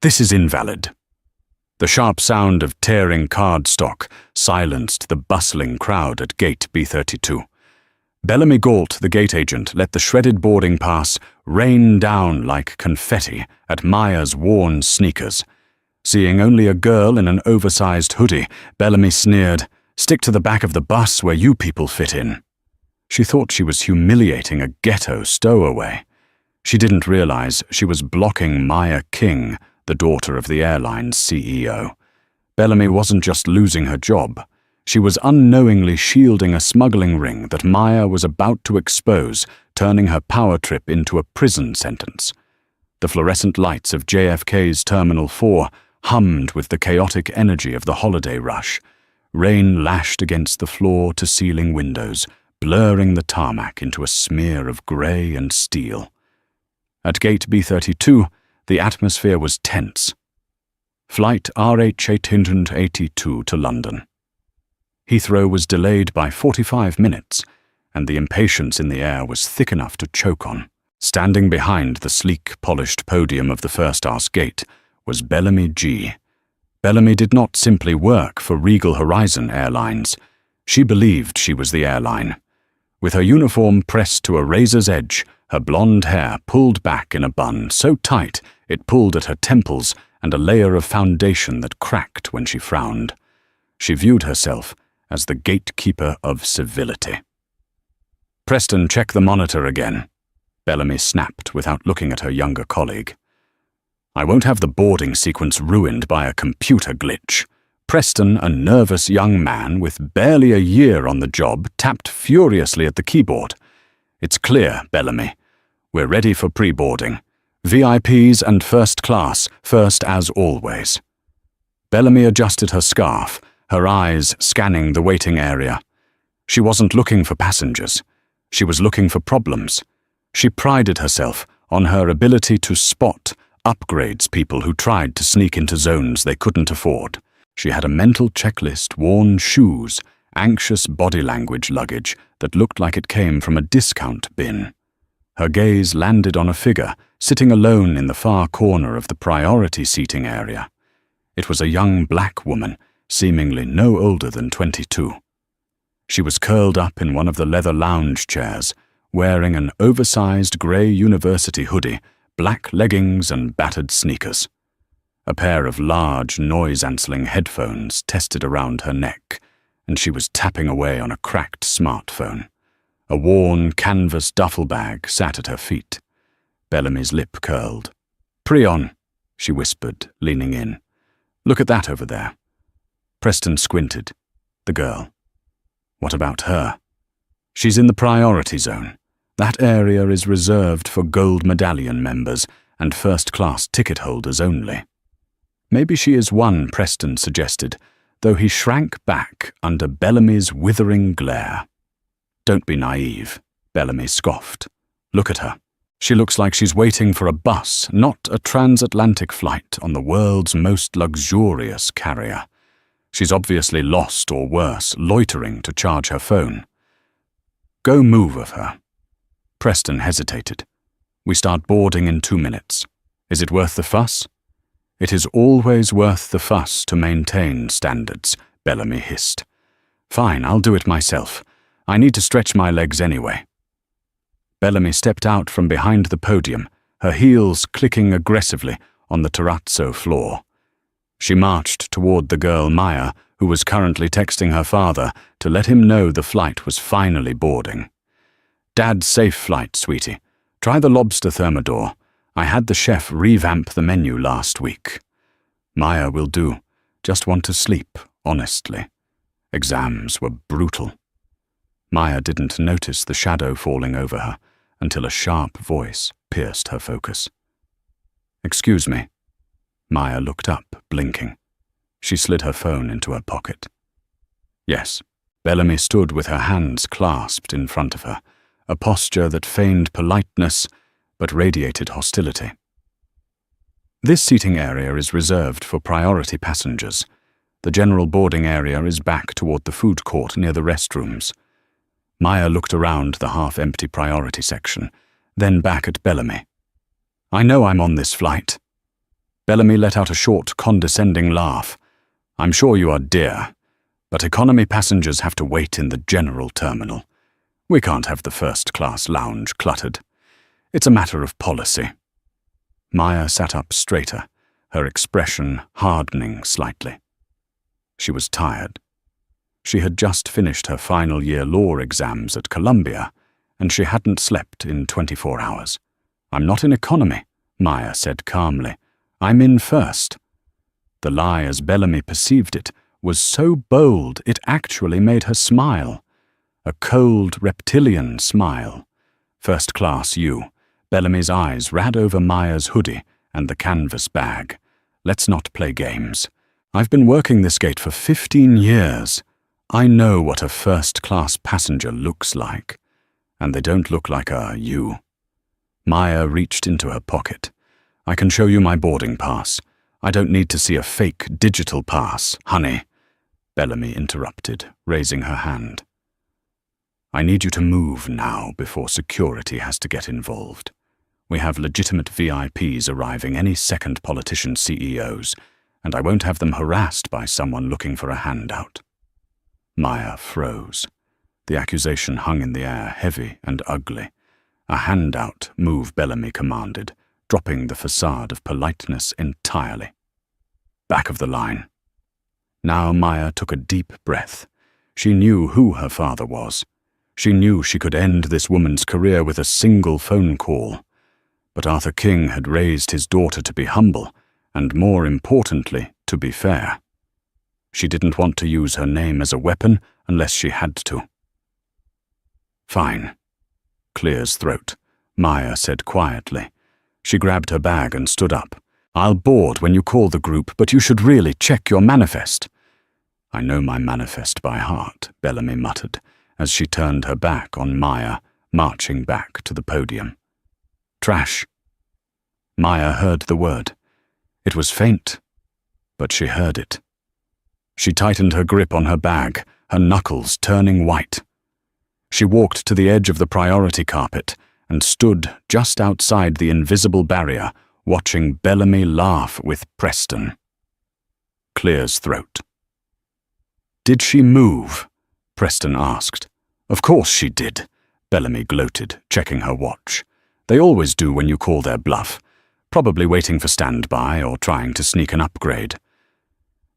This is invalid. The sharp sound of tearing cardstock silenced the bustling crowd at gate B32. Bellamy Galt, the gate agent, let the shredded boarding pass rain down like confetti at Maya's worn sneakers. Seeing only a girl in an oversized hoodie, Bellamy sneered, "Stick to the back of the bus where you people fit in." She thought she was humiliating a ghetto stowaway. She didn't realize she was blocking Maya King, the daughter of the airline's CEO. Bellamy wasn't just losing her job. She was unknowingly shielding a smuggling ring that Maya was about to expose, turning her power trip into a prison sentence. The fluorescent lights of JFK's Terminal 4 hummed with the chaotic energy of the holiday rush. Rain lashed against the floor-to-ceiling windows, blurring the tarmac into a smear of grey and steel. At gate B32, the atmosphere was tense. Flight RH-882 to London. Heathrow was delayed by 45 minutes, and the impatience in the air was thick enough to choke on. Standing behind the sleek, polished podium of the first-class gate was Bellamy G. Bellamy did not simply work for Regal Horizon Airlines. She believed she was the airline. With her uniform pressed to a razor's edge, her blonde hair pulled back in a bun so tight it pulled at her temples and a layer of foundation that cracked when she frowned. She viewed herself as the gatekeeper of civility. "Preston, check the monitor again," Bellamy snapped without looking at her younger colleague. "I won't have the boarding sequence ruined by a computer glitch." Preston, a nervous young man with barely a year on the job, tapped furiously at the keyboard. "It's clear, Bellamy. We're ready for pre-boarding. VIPs and first class, first as always." Bellamy adjusted her scarf, her eyes scanning the waiting area. She wasn't looking for passengers. She was looking for problems. She prided herself on her ability to spot upgrades people who tried to sneak into zones they couldn't afford. She had a mental checklist: worn shoes, anxious body language luggage that looked like it came from a discount bin. Her gaze landed on a figure sitting alone in the far corner of the priority seating area. It was a young black woman, seemingly no older than 22. She was curled up in one of the leather lounge chairs, wearing an oversized grey university hoodie, black leggings and battered sneakers. A pair of large, noise-cancelling headphones tested around her neck, and she was tapping away on a cracked smartphone. A worn canvas duffel bag sat at her feet. Bellamy's lip curled. "Prion," she whispered, leaning in. "Look at that over there." Preston squinted. The girl. What about her? "She's in the priority zone. That area is reserved for gold medallion members and first-class ticket holders only." "Maybe she is one," Preston suggested, though he shrank back under Bellamy's withering glare. "Don't be naive," Bellamy scoffed. "Look at her. She looks like she's waiting for a bus, not a transatlantic flight on the world's most luxurious carrier. She's obviously lost or worse, loitering to charge her phone." "Go move of her." Preston hesitated. "We start boarding in 2 minutes. Is it worth the fuss?" "It is always worth the fuss to maintain standards," Bellamy hissed. "Fine, I'll do it myself. I need to stretch my legs anyway." Bellamy stepped out from behind the podium, her heels clicking aggressively on the terrazzo floor. She marched toward the girl Maya, who was currently texting her father to let him know the flight was finally boarding. "Dad's safe flight, sweetie. Try the lobster thermidor. I had the chef revamp the menu last week." "Maya will do. Just want to sleep, honestly. Exams were brutal." Maya didn't notice the shadow falling over her until a sharp voice pierced her focus. "Excuse me." Maya looked up, blinking. She slid her phone into her pocket. "Yes." Bellamy stood with her hands clasped in front of her, a posture that feigned politeness but radiated hostility. "This seating area is reserved for priority passengers. The general boarding area is back toward the food court near the restrooms." Maya looked around the half-empty priority section, then back at Bellamy. "I know I'm on this flight." Bellamy let out a short, condescending laugh. "I'm sure you are dear, but economy passengers have to wait in the general terminal. We can't have the first-class lounge cluttered. It's a matter of policy." Maya sat up straighter, her expression hardening slightly. She was tired. She had just finished her final-year law exams at Columbia, and she hadn't slept in 24 hours. "I'm not in economy," Maya said calmly. "I'm in first." The lie, as Bellamy perceived it, was so bold it actually made her smile. A cold, reptilian smile. First class you. Bellamy's eyes ran over Maya's hoodie and the canvas bag. "Let's not play games. I've been working this gate for 15 years. I know what a first-class passenger looks like. And they don't look like you." Maya reached into her pocket. "I can show you my boarding pass. I don't need to see a fake digital pass, honey." Bellamy interrupted, raising her hand. "I need you to move now before security has to get involved. We have legitimate VIPs arriving any second, politician CEOs, and I won't have them harassed by someone looking for a handout." Maya froze. The accusation hung in the air, heavy and ugly. "A handout," Move Bellamy commanded, dropping the facade of politeness entirely. "Back of the line." Now Maya took a deep breath. She knew who her father was. She knew she could end this woman's career with a single phone call. But Arthur King had raised his daughter to be humble, and more importantly, to be fair. She didn't want to use her name as a weapon unless she had to. "Fine." Clear's throat, Maya said quietly. She grabbed her bag and stood up. "I'll board when you call the group, but you should really check your manifest." "I know my manifest by heart," Bellamy muttered, as she turned her back on Maya, marching back to the podium. "Trash." Maya heard the word. It was faint, but she heard it. She tightened her grip on her bag, her knuckles turning white. She walked to the edge of the priority carpet and stood just outside the invisible barrier, watching Bellamy laugh with Preston. Clear's throat. "Did she move?" Preston asked. "Of course she did," Bellamy gloated, checking her watch. "They always do when you call their bluff, probably waiting for standby or trying to sneak an upgrade."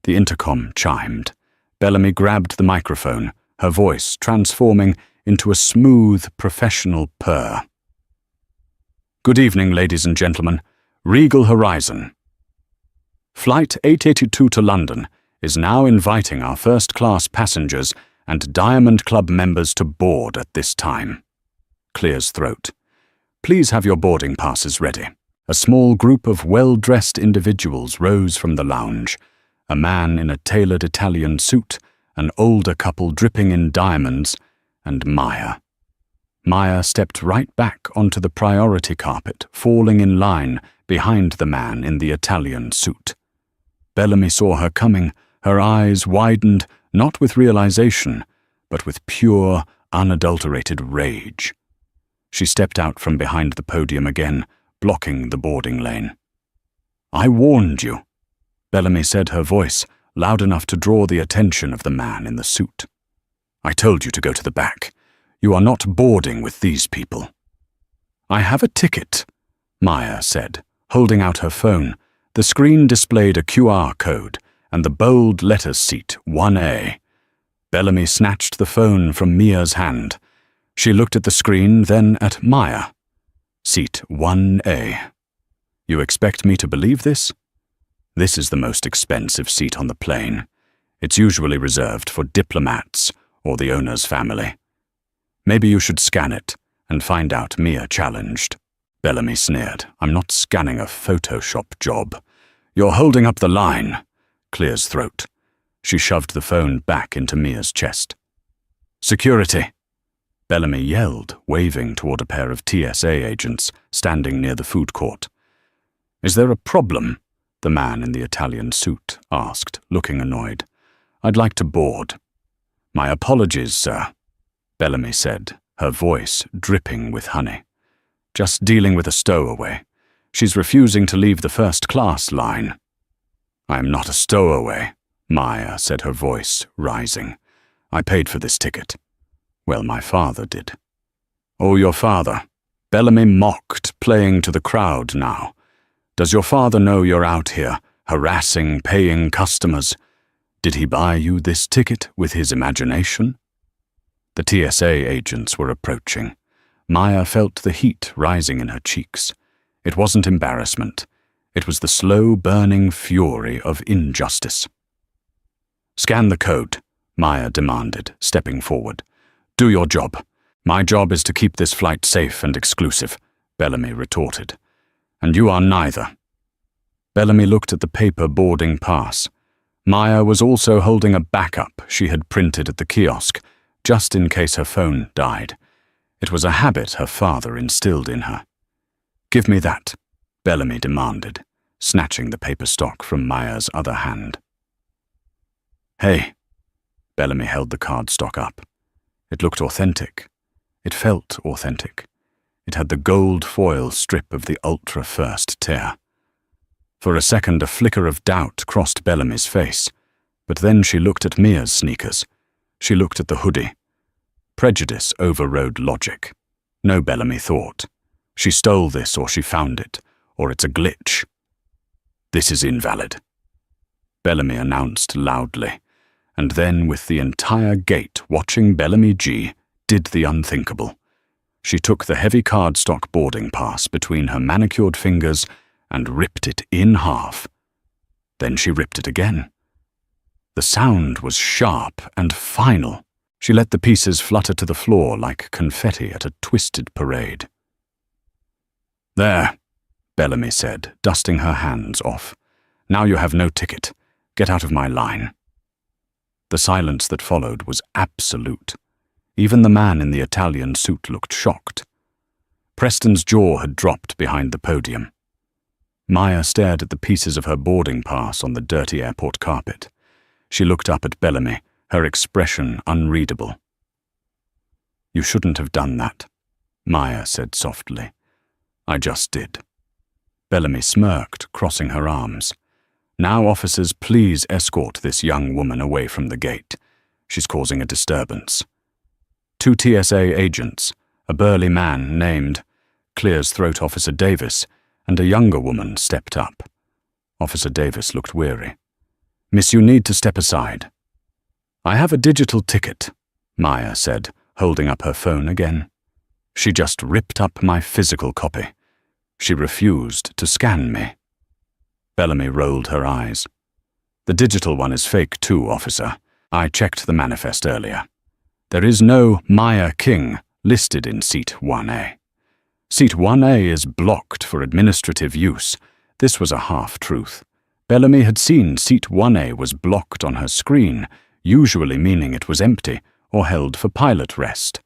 The intercom chimed. Bellamy grabbed the microphone, her voice transforming into a smooth, professional purr. "Good evening, ladies and gentlemen. Regal Horizon. Flight 882 to London is now inviting our first-class passengers and Diamond Club members to board at this time." Clear's throat. "Please have your boarding passes ready." A small group of well-dressed individuals rose from the lounge. A man in a tailored Italian suit, an older couple dripping in diamonds, and Maya. Maya stepped right back onto the priority carpet, falling in line behind the man in the Italian suit. Bellamy saw her coming, her eyes widened not with realization, but with pure, unadulterated rage. She stepped out from behind the podium again, blocking the boarding lane. "I warned you," Bellamy said, her voice loud enough to draw the attention of the man in the suit. "I told you to go to the back. You are not boarding with these people." "I have a ticket," Maya said, holding out her phone. The screen displayed a QR code and the bold letters seat 1A. Bellamy snatched the phone from Mia's hand. She looked at the screen, then at Maya. "Seat 1A. You expect me to believe this? This is the most expensive seat on the plane. It's usually reserved for diplomats or the owner's family. Maybe you should scan it and find out Mia challenged." Bellamy sneered. "I'm not scanning a Photoshop job." "You're holding up the line." Clear's throat. She shoved the phone back into Mia's chest. "Security!" Bellamy yelled, waving toward a pair of TSA agents standing near the food court. "Is there a problem?" the man in the Italian suit asked, looking annoyed. "I'd like to board." "My apologies, sir," Bellamy said, her voice dripping with honey. "Just dealing with a stowaway. She's refusing to leave the first-class line." "I am not a stowaway," Maya said, her voice rising. "I paid for this ticket." "Well, my father did." "Oh, your father." Bellamy mocked, playing to the crowd now. "Does your father know you're out here, harassing paying customers? Did he buy you this ticket with his imagination?" The TSA agents were approaching. Maya felt the heat rising in her cheeks. It wasn't embarrassment. It was the slow-burning fury of injustice. "Scan the code," Maya demanded, stepping forward. "Do your job." "My job is to keep this flight safe and exclusive," Bellamy retorted. "And you are neither." Bellamy looked at the paper boarding pass. Maya was also holding a backup she had printed at the kiosk, just in case her phone died. It was a habit her father instilled in her. "Give me that," Bellamy demanded, snatching the paper stock from Maya's other hand. "Hey." Bellamy held the cardstock up. It looked authentic. It felt authentic. It had the gold foil strip of the ultra-first tear. For a second, a flicker of doubt crossed Bellamy's face, but then she looked at Mia's sneakers. She looked at the hoodie. Prejudice overrode logic. No, Bellamy thought. She stole this, or she found it, or it's a glitch. "This is invalid," Bellamy announced loudly, and then, with the entire gate watching Bellamy G, did the unthinkable. She took the heavy cardstock boarding pass between her manicured fingers and ripped it in half. Then she ripped it again. The sound was sharp and final. She let the pieces flutter to the floor like confetti at a twisted parade. "There," Bellamy said, dusting her hands off. "Now you have no ticket. Get out of my line." The silence that followed was absolute. Even the man in the Italian suit looked shocked. Preston's jaw had dropped behind the podium. Maya stared at the pieces of her boarding pass on the dirty airport carpet. She looked up at Bellamy, her expression unreadable. "You shouldn't have done that," Maya said softly. "I just did." Bellamy smirked, crossing her arms. "Now, officers, please escort this young woman away from the gate. She's causing a disturbance." 2 TSA agents, a burly man named Clear's Throat Officer Davis, and a younger woman stepped up. Officer Davis looked weary. "Miss, you need to step aside." "I have a digital ticket," Maya said, holding up her phone again. "She just ripped up my physical copy. She refused to scan me." Bellamy rolled her eyes. "The digital one is fake too, officer. I checked the manifest earlier. There is no Maya King listed in Seat 1A. Seat 1A is blocked for administrative use." This was a half-truth. Bellamy had seen Seat 1A was blocked on her screen, usually meaning it was empty or held for pilot rest.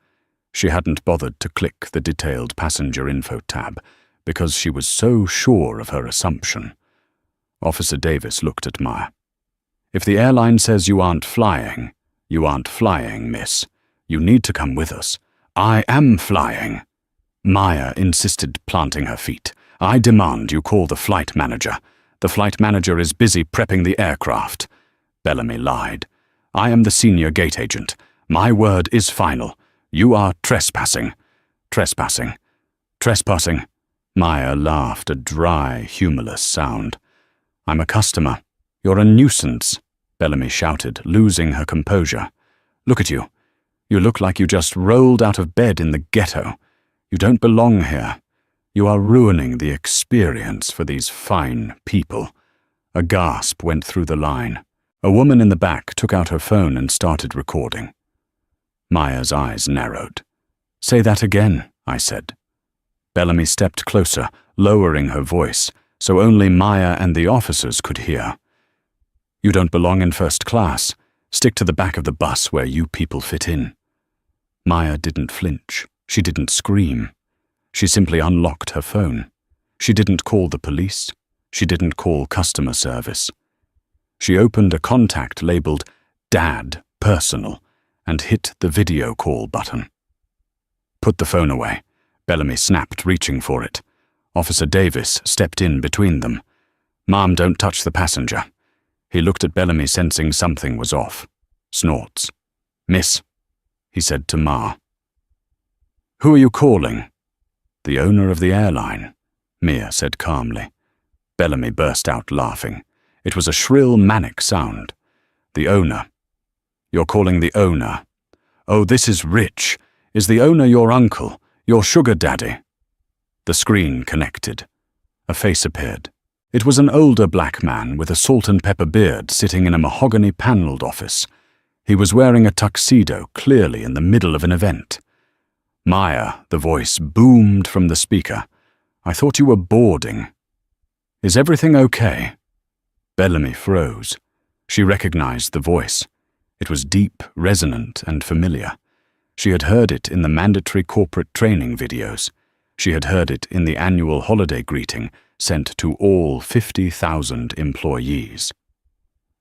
She hadn't bothered to click the detailed passenger info tab because she was so sure of her assumption. Officer Davis looked at Maya. "If the airline says you aren't flying, miss. You need to come with us." "I am flying." Maya insisted, planting her feet. "I demand you call the flight manager. The flight manager is busy prepping the aircraft." Bellamy lied. "I am the senior gate agent. My word is final. You are trespassing." "Trespassing. Trespassing." Maya laughed, a dry, humorless sound. "I'm a customer. You're a nuisance," Bellamy shouted, losing her composure. "Look at you. You look like you just rolled out of bed in the ghetto. You don't belong here. You are ruining the experience for these fine people." A gasp went through the line. A woman in the back took out her phone and started recording. Maya's eyes narrowed. "Say that again," I said. Bellamy stepped closer, lowering her voice, so only Maya and the officers could hear. "You don't belong in first class. Stick to the back of the bus where you people fit in." Maya didn't flinch. She didn't scream. She simply unlocked her phone. She didn't call the police. She didn't call customer service. She opened a contact labeled Dad Personal and hit the video call button. "Put the phone away," Bellamy snapped, reaching for it. Officer Davis stepped in between them. "Ma'am, don't touch the passenger." He looked at Bellamy, sensing something was off. Snorts. "Miss," he said to Ma. "Who are you calling?" "The owner of the airline," Mia said calmly. Bellamy burst out laughing. It was a shrill, manic sound. "The owner. You're calling the owner. Oh, this is rich. Is the owner your uncle, your sugar daddy?" The screen connected. A face appeared. It was an older black man with a salt and pepper beard sitting in a mahogany-panelled office. He was wearing a tuxedo, clearly in the middle of an event. "Maya," the voice boomed from the speaker. "I thought you were boarding. Is everything okay?" Bellamy froze. She recognized the voice. It was deep, resonant, and familiar. She had heard it in the mandatory corporate training videos. She had heard it in the annual holiday greeting sent to all 50,000 employees.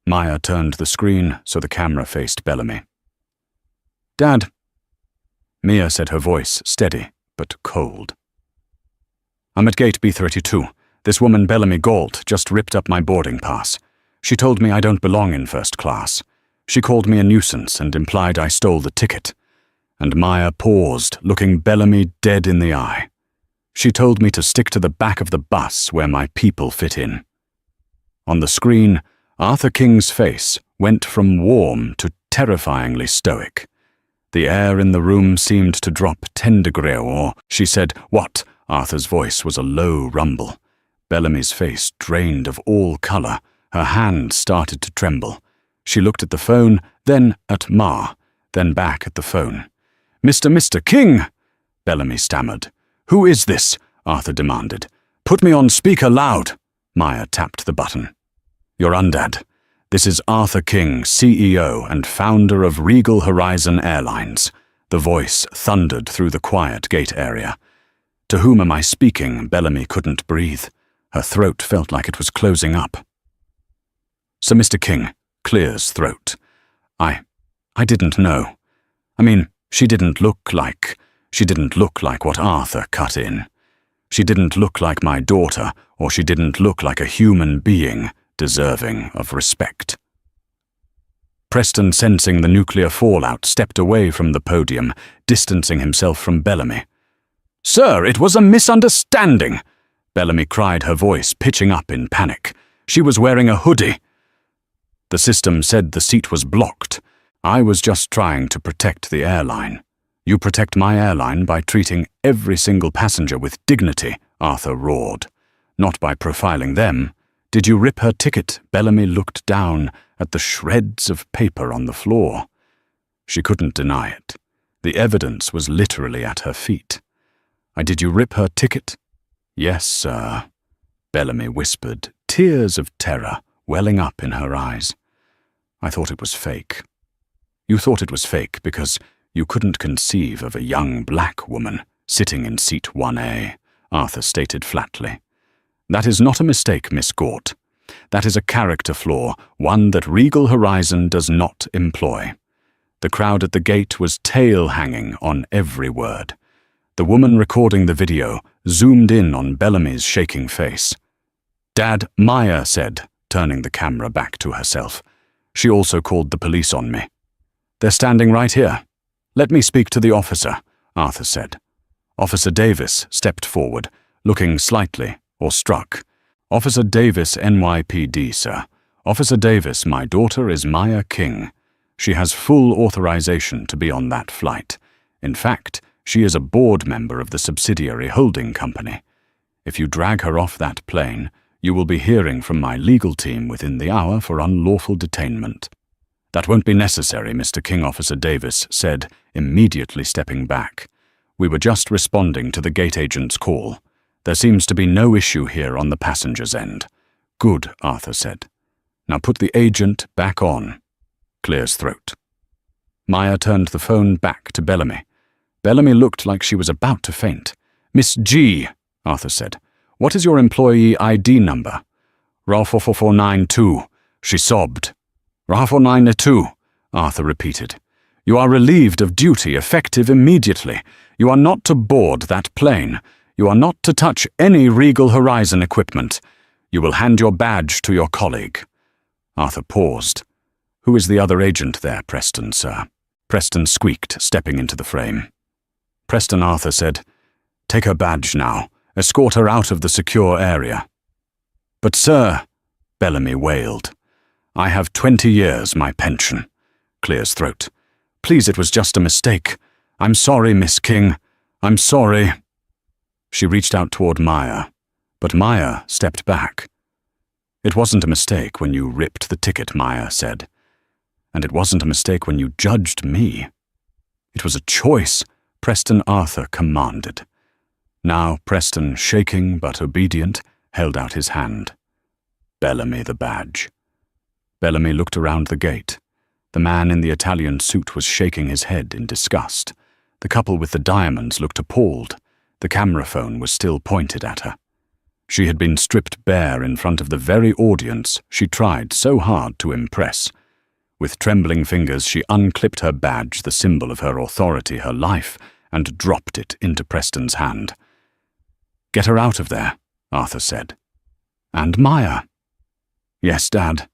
Maya turned the screen so the camera faced Bellamy. "Dad," Mia said, her voice steady but cold. "I'm at gate B32. This woman Bellamy Galt just ripped up my boarding pass. She told me I don't belong in first class. She called me a nuisance and implied I stole the ticket." And Maya paused, looking Bellamy dead in the eye. "She told me to stick to the back of the bus where my people fit in." On the screen, Arthur King's face went from warm to terrifyingly stoic. The air in the room seemed to drop 10 degrees, or she said, "What?" Arthur's voice was a low rumble. Bellamy's face drained of all colour. Her hand started to tremble. She looked at the phone, then at Ma, then back at the phone. Mr. King," Bellamy stammered. "Who is this?" Arthur demanded. "Put me on speaker loud." Maya tapped the button. "Your undad. This is Arthur King, CEO and founder of Regal Horizon Airlines." The voice thundered through the quiet gate area. "To whom am I speaking?" Bellamy couldn't breathe. Her throat felt like it was closing up. "So Mr. King," Clear's throat. I didn't know. I mean, she didn't look like what Arthur cut in. She didn't look like my daughter, or she didn't look like a human being deserving of respect." Preston, sensing the nuclear fallout, stepped away from the podium, distancing himself from Bellamy. "Sir, it was a misunderstanding," Bellamy cried, her voice pitching up in panic. "She was wearing a hoodie." "The system said the seat was blocked. I was just trying to protect the airline." "You protect my airline by treating every single passenger with dignity," Arthur roared. "Not by profiling them. Did you rip her ticket?" Bellamy looked down at the shreds of paper on the floor. She couldn't deny it. The evidence was literally at her feet. Did you rip her ticket?" "Yes, sir," Bellamy whispered, tears of terror welling up in her eyes. "I thought it was fake." "You thought it was fake because you couldn't conceive of a young black woman sitting in seat 1A, Arthur stated flatly. "That is not a mistake, Miss Gort. That is a character flaw, one that Regal Horizon does not employ." The crowd at the gate was tail-hanging on every word. The woman recording the video zoomed in on Bellamy's shaking face. "Dad," Maya said, turning the camera back to herself. "She also called the police on me." "They're standing right here. Let me speak to the officer," Arthur said. Officer Davis stepped forward, looking slightly awestruck. "Officer Davis, NYPD, sir. Officer Davis, my daughter is Maya King. She has full authorization to be on that flight. In fact, she is a board member of the subsidiary holding company. If you drag her off that plane, you will be hearing from my legal team within the hour for unlawful detainment." "That won't be necessary," Mr. King, Officer Davis said, immediately stepping back. "We were just responding to the gate agent's call. There seems to be no issue here on the passenger's end." "Good," Arthur said. "Now put the agent back on." Clear's throat. Maya turned the phone back to Bellamy. Bellamy looked like she was about to faint. "Miss G," Arthur said, "what is your employee ID number?" "RA44492, she sobbed. "RA492, Arthur repeated. "You are relieved of duty, effective immediately. You are not to board that plane. You are not to touch any Regal Horizon equipment. You will hand your badge to your colleague." Arthur paused. "Who is the other agent there, Preston, sir?" Preston squeaked, stepping into the frame. "Preston," Arthur said. "Take her badge now. Escort her out of the secure area." "But, sir," Bellamy wailed. "I have 20 years my pension." Clear's throat. "Please, it was just a mistake. I'm sorry, Miss King. I'm sorry." She reached out toward Maya, but Maya stepped back. "It wasn't a mistake when you ripped the ticket," Maya said. "And it wasn't a mistake when you judged me. It was a choice," Preston Arthur commanded. Now Preston, shaking but obedient, held out his hand. "Bellamy the badge." Bellamy looked around the gate. The man in the Italian suit was shaking his head in disgust. The couple with the diamonds looked appalled. The camera phone was still pointed at her. She had been stripped bare in front of the very audience she tried so hard to impress. With trembling fingers, she unclipped her badge, the symbol of her authority, her life, and dropped it into Preston's hand. "Get her out of there," Arthur said. "And Maya?" "Yes, Dad."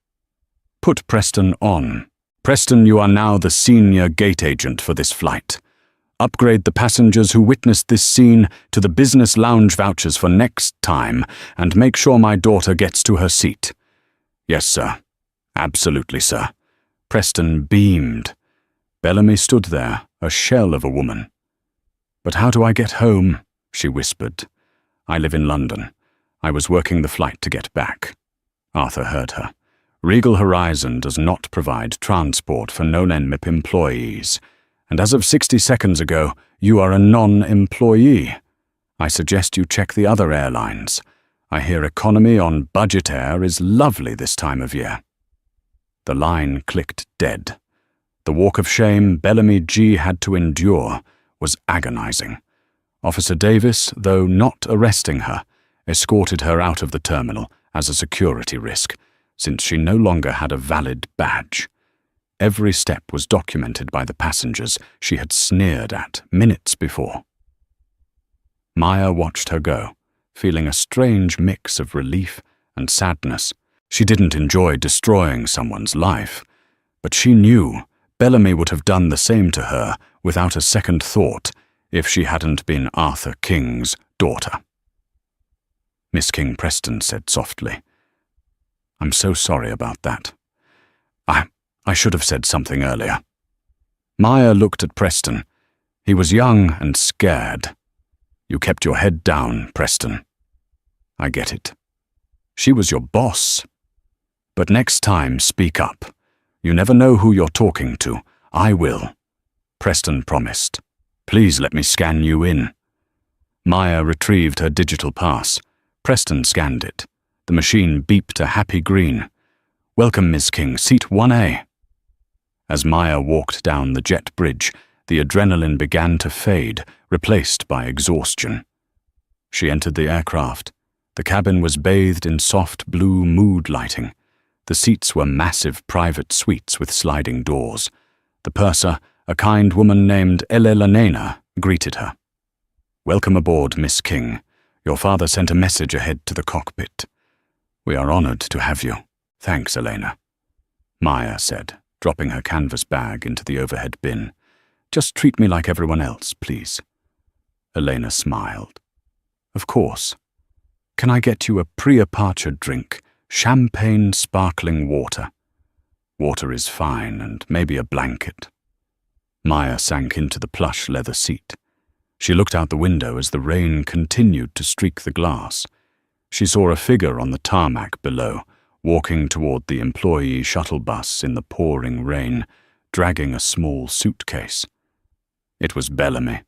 "Put Preston on. Preston, you are now the senior gate agent for this flight. Upgrade the passengers who witnessed this scene to the business lounge vouchers for next time, and make sure my daughter gets to her seat." "Yes, sir. Absolutely, sir." Preston beamed. Bellamy stood there, a shell of a woman. "But how do I get home?" she whispered. "I live in London. I was working the flight to get back." Arthur heard her. "Regal Horizon does not provide transport for non-MIP employees, and as of 60 seconds ago, you are a non-employee. I suggest you check the other airlines. I hear economy on budget air is lovely this time of year." The line clicked dead. The walk of shame Bellamy G had to endure was agonizing. Officer Davis, though not arresting her, escorted her out of the terminal as a security risk, since she no longer had a valid badge. Every step was documented by the passengers she had sneered at minutes before. Maya watched her go, feeling a strange mix of relief and sadness. She didn't enjoy destroying someone's life, but she knew Bellamy would have done the same to her without a second thought if she hadn't been Arthur King's daughter. Miss King, Preston said softly, "I'm so sorry about that. I should have said something earlier." Maya looked at Preston. He was young and scared. "You kept your head down, Preston." "I get it. She was your boss. But next time, speak up. You never know who you're talking to. I will." Preston promised. "Please let me scan you in." Maya retrieved her digital pass. Preston scanned it. The machine beeped a happy green. "Welcome, Miss King, seat 1A. As Maya walked down the jet bridge, the adrenaline began to fade, replaced by exhaustion. She entered the aircraft. The cabin was bathed in soft blue mood lighting. The seats were massive private suites with sliding doors. The purser, a kind woman named Elena, greeted her. "Welcome aboard, Miss King. Your father sent a message ahead to the cockpit." "We are honored to have you. Thanks, Elena," Maya said, dropping her canvas bag into the overhead bin. "Just treat me like everyone else, please." Elena smiled. "Of course. Can I get you a pre-departure drink? Champagne sparkling water." "Water is fine, and maybe a blanket." Maya sank into the plush leather seat. She looked out the window as the rain continued to streak the glass. She saw a figure on the tarmac below, walking toward the employee shuttle bus in the pouring rain, dragging a small suitcase. It was Bellamy.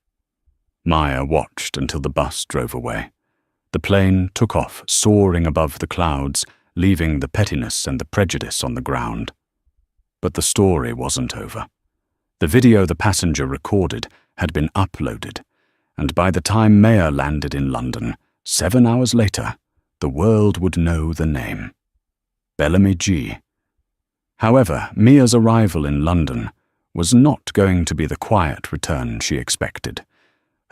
Maya watched until the bus drove away. The plane took off, soaring above the clouds, leaving the pettiness and the prejudice on the ground. But the story wasn't over. The video the passenger recorded had been uploaded, and by the time Maya landed in London, 7 hours later, the world would know the name. Bellamy G. However, Mia's arrival in London was not going to be the quiet return she expected.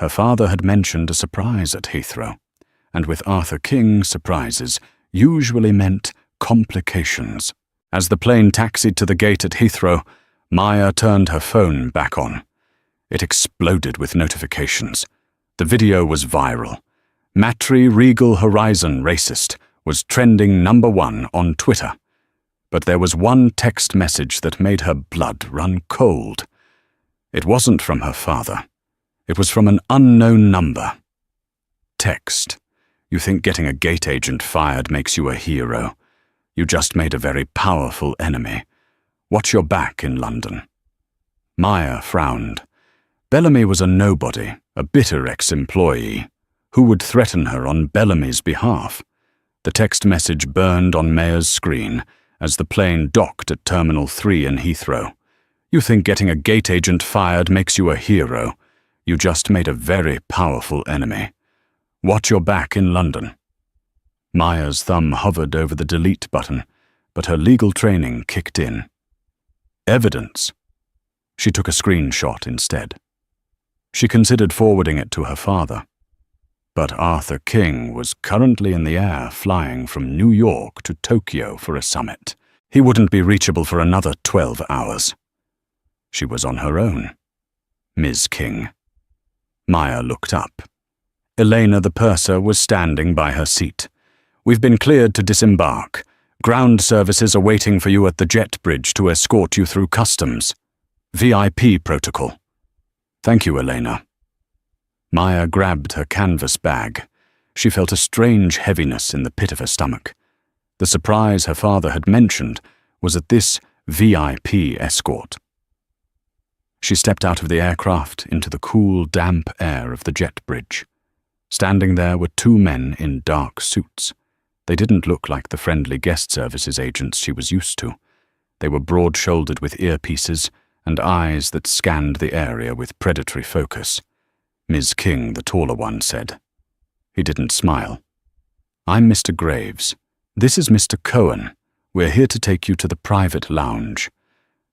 Her father had mentioned a surprise at Heathrow, and with Arthur King, surprises usually meant complications. As the plane taxied to the gate at Heathrow, Maya turned her phone back on. It exploded with notifications. The video was viral. Matri Regal Horizon Racist was trending #1 on Twitter. But there was one text message that made her blood run cold. It wasn't from her father. It was from an unknown number. Text: "You think getting a gate agent fired makes you a hero. You just made a very powerful enemy. Watch your back in London." Maya frowned. Bellamy was a nobody, a bitter ex-employee. Who would threaten her on Bellamy's behalf? The text message burned on Maya's screen as the plane docked at Terminal 3 in Heathrow. "You think getting a gate agent fired makes you a hero. You just made a very powerful enemy. Watch your back in London." Maya's thumb hovered over the delete button, but her legal training kicked in. Evidence. She took a screenshot instead. She considered forwarding it to her father. But Arthur King was currently in the air flying from New York to Tokyo for a summit. He wouldn't be reachable for another 12 hours. She was on her own. Ms. King. Maya looked up. Elena the purser was standing by her seat. "We've been cleared to disembark. Ground services are waiting for you at the jet bridge to escort you through customs. VIP protocol." "Thank you, Elena." Maya grabbed her canvas bag. She felt a strange heaviness in the pit of her stomach. The surprise her father had mentioned was at this VIP escort. She stepped out of the aircraft into the cool, damp air of the jet bridge. Standing there were two men in dark suits. They didn't look like the friendly guest services agents she was used to. They were broad-shouldered with earpieces and eyes that scanned the area with predatory focus. Ms. King, the taller one, said. He didn't smile. "I'm Mr. Graves. This is Mr. Cohen. We're here to take you to the private lounge."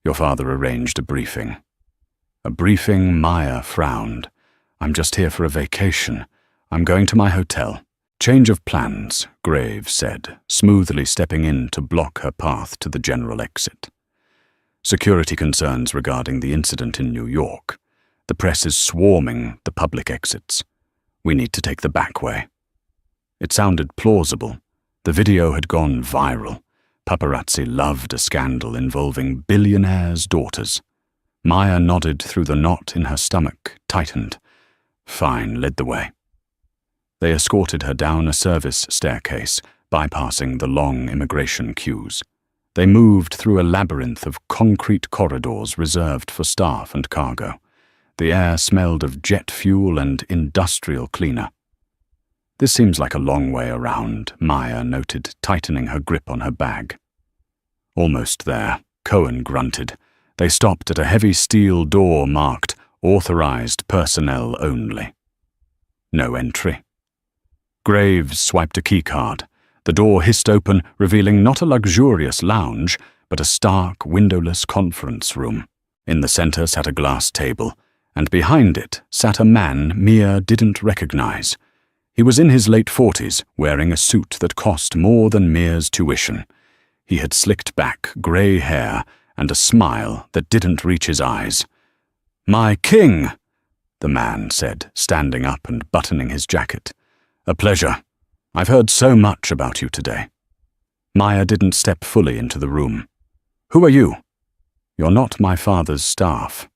Your father arranged a briefing. A briefing, Maya frowned. "I'm just here for a vacation. I'm going to my hotel." "Change of plans," Graves said, smoothly stepping in to block her path to the general exit. "Security concerns regarding the incident in New York. The press is swarming the public exits. We need to take the back way." It sounded plausible. The video had gone viral. Paparazzi loved a scandal involving billionaires' daughters. Maya nodded through the knot in her stomach, tightened. Fine, led the way. They escorted her down a service staircase, bypassing the long immigration queues. They moved through a labyrinth of concrete corridors reserved for staff and cargo. The air smelled of jet fuel and industrial cleaner. "This seems like a long way around," Maya noted, tightening her grip on her bag. "Almost there," Cohen grunted. They stopped at a heavy steel door marked "Authorized Personnel Only." No entry. Graves swiped a keycard. The door hissed open, revealing not a luxurious lounge, but a stark, windowless conference room. In the center sat a glass table, and behind it sat a man Mia didn't recognize. He was in his late 40s, wearing a suit that cost more than Mia's tuition. He had slicked back, grey hair, and a smile that didn't reach his eyes. "My king," the man said, standing up and buttoning his jacket. "A pleasure. I've heard so much about you today." Maya didn't step fully into the room. "Who are you?" "You're not my father's staff."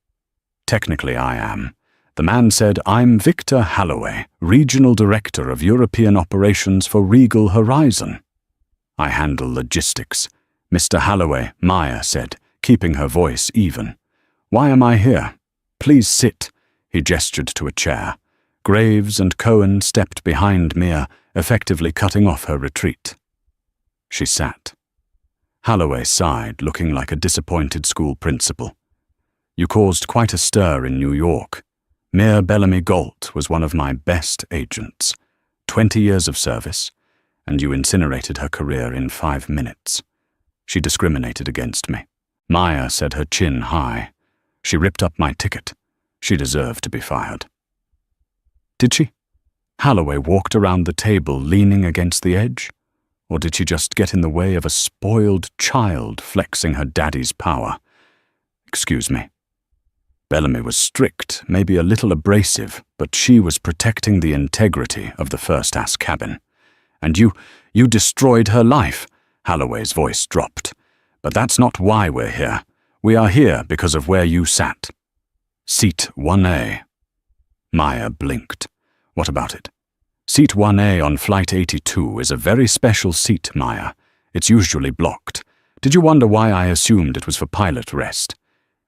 "Technically I am." The man said, "I'm Victor Halloway, Regional Director of European Operations for Regal Horizon." "I handle logistics." "Mr. Halloway," Maya said, keeping her voice even. "Why am I here?" "Please sit." He gestured to a chair. Graves and Cohen stepped behind Mia, effectively cutting off her retreat. She sat. Halloway sighed, looking like a disappointed school principal. "You caused quite a stir in New York. Mia Bellamy Galt was one of my best agents. 20 years of service, and you incinerated her career in 5 minutes. She discriminated against me." Maya said, her chin high. "She ripped up my ticket. She deserved to be fired." Did she? Holloway walked around the table leaning against the edge? Or did she just get in the way of a spoiled child flexing her daddy's power? Excuse me. Bellamy was strict, maybe a little abrasive, but she was protecting the integrity of the first-class cabin. And you destroyed her life, Holloway's voice dropped. But that's not why we're here. We are here because of where you sat. Seat 1A. Maya blinked. What about it? Seat 1A on Flight 82 is a very special seat, Maya. It's usually blocked. Did you wonder why I assumed it was for pilot rest?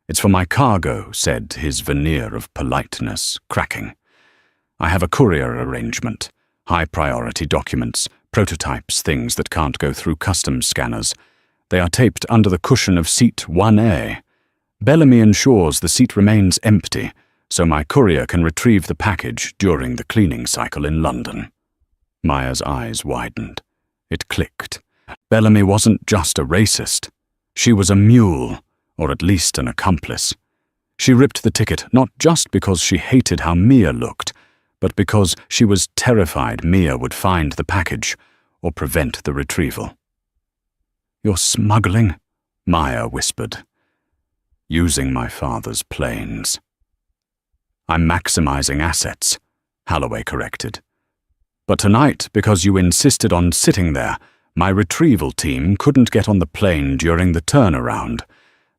It's for my cargo, said his veneer of politeness cracking. I have a courier arrangement. High-priority documents, prototypes, things that can't go through customs scanners. They are taped under the cushion of Seat 1A. Bellamy ensures the seat remains empty, so my courier can retrieve the package during the cleaning cycle in London. Maya's eyes widened. It clicked. Bellamy wasn't just a racist. She was a mule, or at least an accomplice. She ripped the ticket not just because she hated how Mia looked, but because she was terrified Mia would find the package or prevent the retrieval. "You're smuggling," Maya whispered. "Using my father's planes." "I'm maximizing assets," Holloway corrected. "But tonight, because you insisted on sitting there, my retrieval team couldn't get on the plane during the turnaround.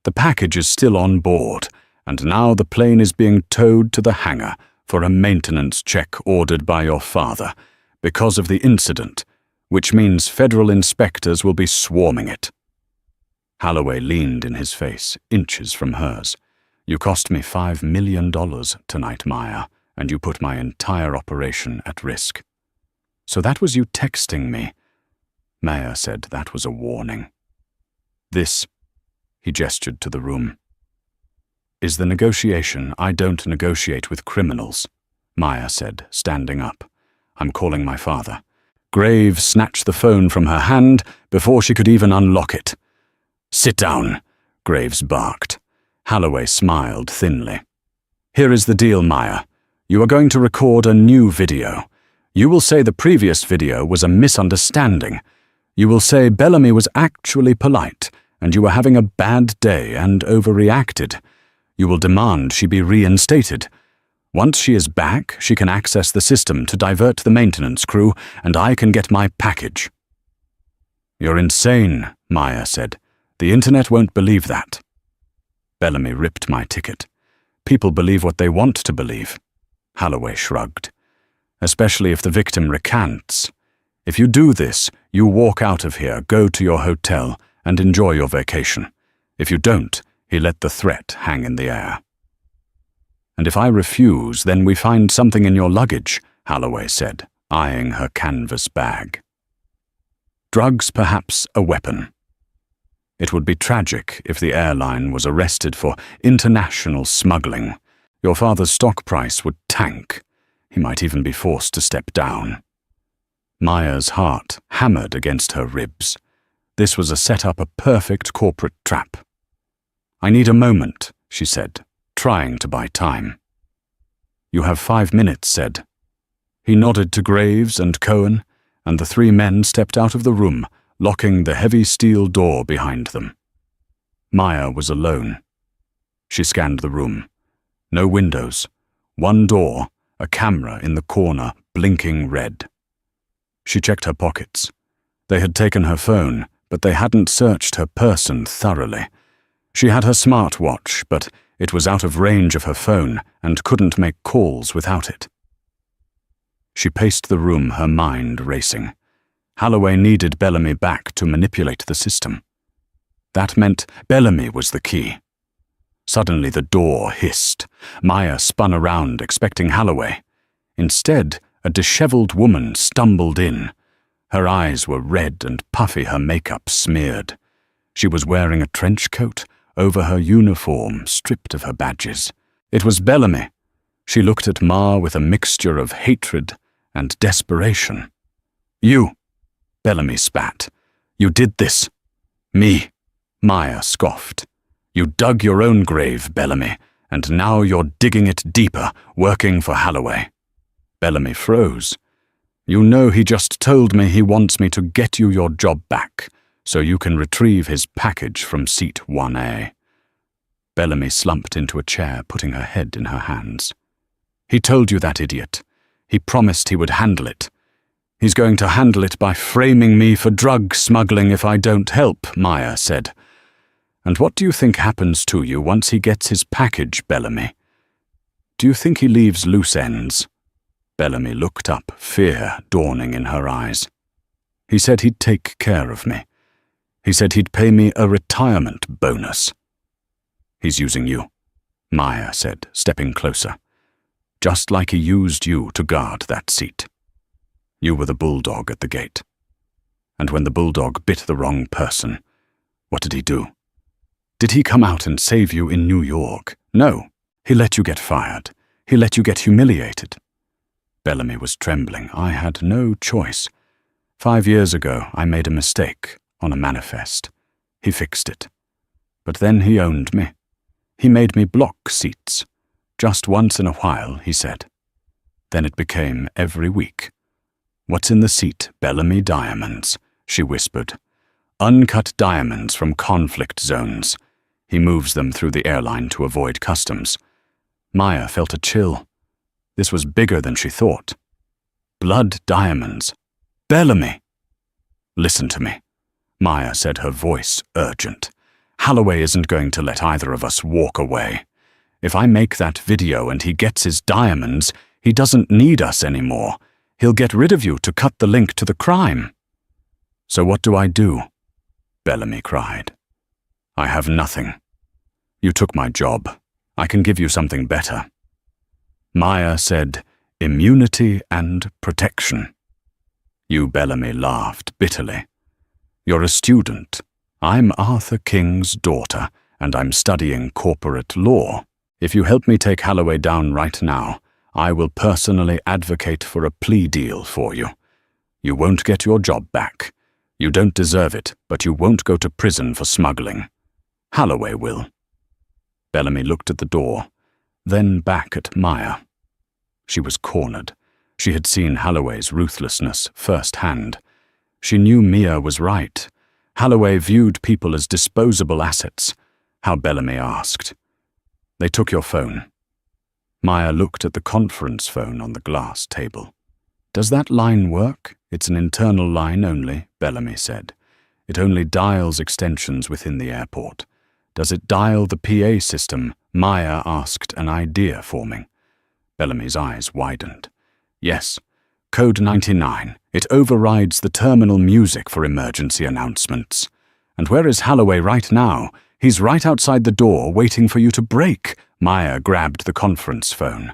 The package is still on board, and now the plane is being towed to the hangar for a maintenance check ordered by your father, because of the incident, which means federal inspectors will be swarming it." Holloway leaned in his face, inches from hers. "You cost me $5 million tonight, Maya, and you put my entire operation at risk." "So that was you texting me?" Maya said that was a warning. "This," he gestured to the room, "is the negotiation I don't negotiate with criminals," Maya said, standing up. "I'm calling my father." Graves snatched the phone from her hand before she could even unlock it. "Sit down," Graves barked. Holloway smiled thinly. "Here is the deal, Maya. You are going to record a new video. You will say the previous video was a misunderstanding. You will say Bellamy was actually polite, and you were having a bad day and overreacted. You will demand she be reinstated. Once she is back, she can access the system to divert the maintenance crew, and I can get my package." "You're insane," Maya said. "The internet won't believe that." Bellamy ripped my ticket. "People believe what they want to believe." Holloway shrugged. "Especially if the victim recants. If you do this, you walk out of here, go to your hotel, and enjoy your vacation. If you don't, he let the threat hang in the air." "And if I refuse, then we find something in your luggage," Holloway said, eyeing her canvas bag. "Drugs, perhaps a weapon. It would be tragic if the airline was arrested for international smuggling. Your father's stock price would tank. He might even be forced to step down." Maya's heart hammered against her ribs. This was a set-up, a perfect corporate trap. "I need a moment," she said, trying to buy time. "You have 5 minutes," said. He nodded to Graves and Cohen, and the 3 men stepped out of the room, locking the heavy steel door behind them. Maya was alone. She scanned the room. No windows. 1 door, a camera in the corner, blinking red. She checked her pockets. They had taken her phone, but they hadn't searched her person thoroughly. She had her smartwatch, but it was out of range of her phone and couldn't make calls without it. She paced the room, her mind racing. Holloway needed Bellamy back to manipulate the system. That meant Bellamy was the key. Suddenly the door hissed. Maya spun around, expecting Holloway. Instead, a disheveled woman stumbled in. Her eyes were red and puffy, her makeup smeared. She was wearing a trench coat over her uniform, stripped of her badges. It was Bellamy. She looked at Ma with a mixture of hatred and desperation. "You," Bellamy spat. "You did this." "Me," Maya scoffed. "You dug your own grave, Bellamy, and now you're digging it deeper, working for Holloway." Bellamy froze. "You know he just told me he wants me to get you your job back, so you can retrieve his package from seat 1A. Bellamy slumped into a chair, putting her head in her hands. "He told you that, idiot. He promised he would handle it. He's going to handle it by framing me for drug smuggling if I don't help," Maya said. "And what do you think happens to you once he gets his package, Bellamy? Do you think he leaves loose ends?" Bellamy looked up, fear dawning in her eyes. "He said he'd take care of me. He said he'd pay me a retirement bonus." "He's using you," Maya said, stepping closer. "Just like he used you to guard that seat. You were the bulldog at the gate. And when the bulldog bit the wrong person, what did he do? Did he come out and save you in New York? No, he let you get fired. He let you get humiliated." Bellamy was trembling. "I had no choice. 5 years ago, I made a mistake on a manifest. He fixed it. But then he owned me. He made me block seats. Just once in a while, he said. Then it became every week. 'What's in the seat, Bellamy diamonds?' she whispered. 'Uncut diamonds from conflict zones.' He moves them through the airline to avoid customs." Maya felt a chill. This was bigger than she thought. Blood diamonds. Bellamy! "Listen to me," Maya said, her voice urgent. "Holloway isn't going to let either of us walk away. If I make that video and he gets his diamonds, he doesn't need us anymore. He'll get rid of you to cut the link to the crime." "So what do I do?" Bellamy cried. "I have nothing. You took my job. I can give you something better." Maya said, "Immunity and protection." You, Bellamy, laughed bitterly. "You're a student. I'm Arthur King's daughter, and I'm studying corporate law. If you help me take Holloway down right now, I will personally advocate for a plea deal for you. You won't get your job back. You don't deserve it, but you won't go to prison for smuggling. Holloway will." Bellamy looked at the door, then back at Maya. She was cornered. She had seen Holloway's ruthlessness firsthand. She knew Mia was right. Holloway viewed people as disposable assets. How, Bellamy asked. "They took your phone." Maya looked at the conference phone on the glass table. "Does that line work?" "It's an internal line only," Bellamy said. "It only dials extensions within the airport." "Does it dial the PA system?" Maya asked, an idea forming. Bellamy's eyes widened. "Yes. Code 99. It overrides the terminal music for emergency announcements. And where is Holloway right now? He's right outside the door, waiting for you to break." Maya grabbed the conference phone.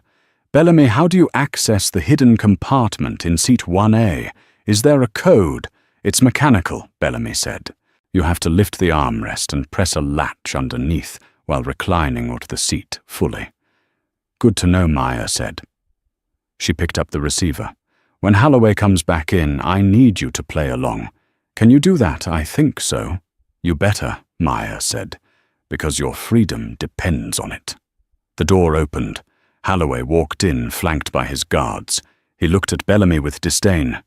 "Bellamy, how do you access the hidden compartment in seat 1A? Is there a code?" "It's mechanical," Bellamy said. "You have to lift the armrest and press a latch underneath while reclining onto the seat fully." "Good to know," Maya said. She picked up the receiver. "When Holloway comes back in, I need you to play along. Can you do that?" "I think so." "You better," Maya said, "because your freedom depends on it." The door opened. Holloway walked in, flanked by his guards. He looked at Bellamy with disdain.